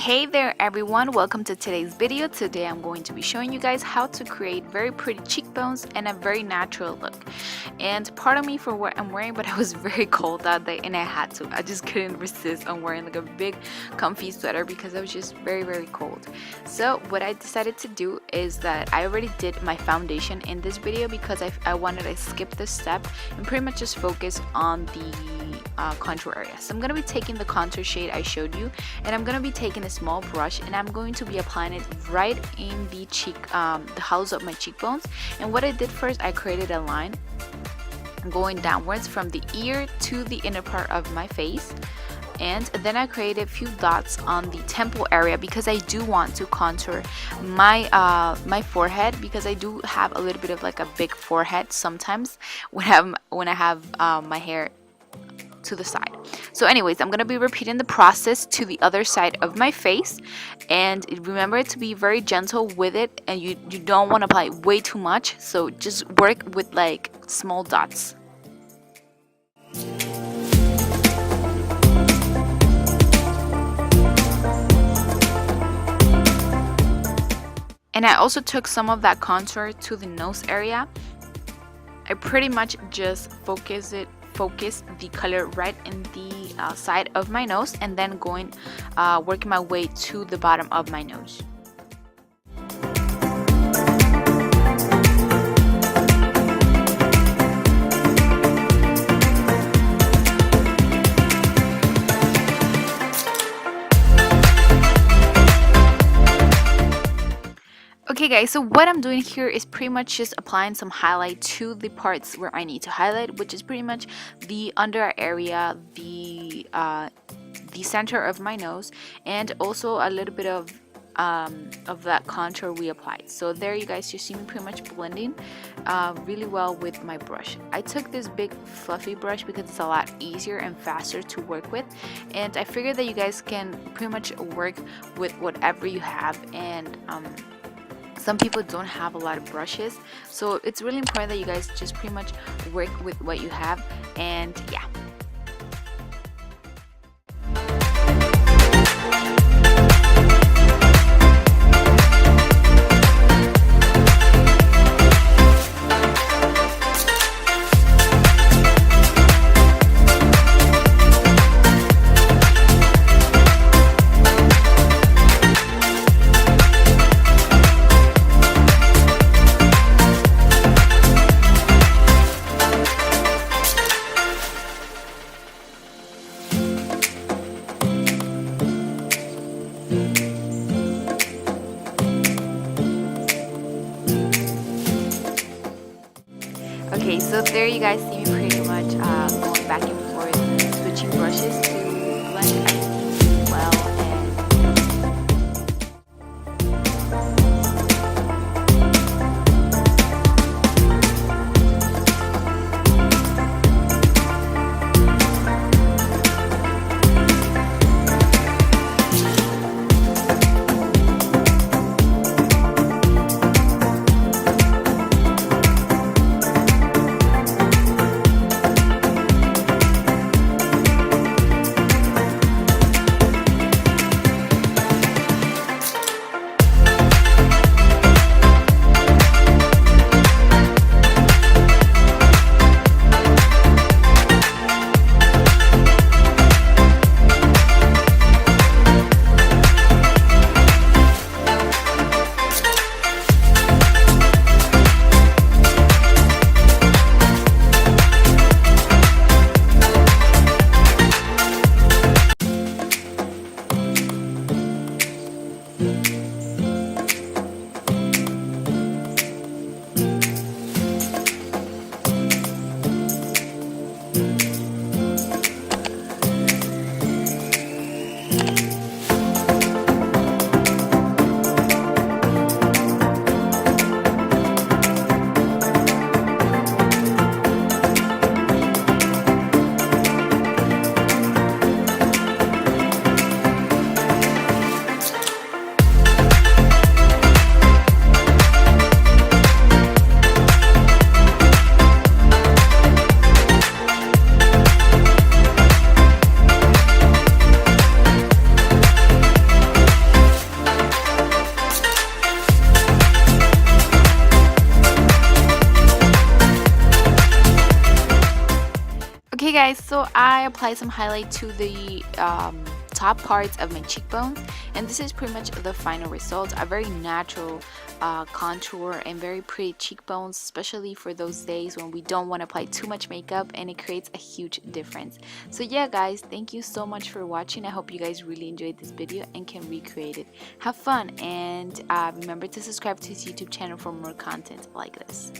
Hey there everyone, welcome to today's video. Today I'm going to be showing you guys how to create very pretty cheekbones and a very natural look. And pardon me for what I'm wearing, but I was very cold that day and I had to. I just couldn't resist on wearing like a big comfy sweater because I was just very cold. So what I decided to do is that I already did my foundation in this video because I wanted to skip this step and pretty much just focus on the contour area. So I'm going to be taking the contour shade I showed you, and I'm going to be taking a small brush and I'm going to be applying it right in the the hollows of my cheekbones. And what I did first, I created a line going downwards from the ear to the inner part of my face, and then I created a few dots on the temple area because I do want to contour my my forehead, because I do have a little bit of like a big forehead sometimes when I have my hair to the side. So anyways, I'm gonna be repeating the process to the other side of my face, and remember to be very gentle with it, and you don't want to apply way too much, so just work with like small dots. And I also took some of that contour to the nose area. I pretty much just focus the color right in the side of my nose, and then working my way to the bottom of my nose. Okay guys, so what I'm doing here is pretty much just applying some highlight to the parts where I need to highlight, which is pretty much the under area, the center of my nose, and also a little bit of that contour we applied. So there you guys, you see me pretty much blending really well with my brush. I took this big fluffy brush because it's a lot easier and faster to work with, and I figured that you guys can pretty much work with whatever you have, and some people don't have a lot of brushes, so it's really important that you guys just pretty much work with what you have. And yeah. Okay, so there you guys see me pretty much going back and forth, switching brushes to blend everything well. Okay guys, so I applied some highlight to the top parts of my cheekbones, and this is pretty much the final result. A very natural contour and very pretty cheekbones, especially for those days when we don't want to apply too much makeup, and it creates a huge difference. So yeah guys, thank you so much for watching. I hope you guys really enjoyed this video and can recreate it. Have fun, and remember to subscribe to his YouTube channel for more content like this.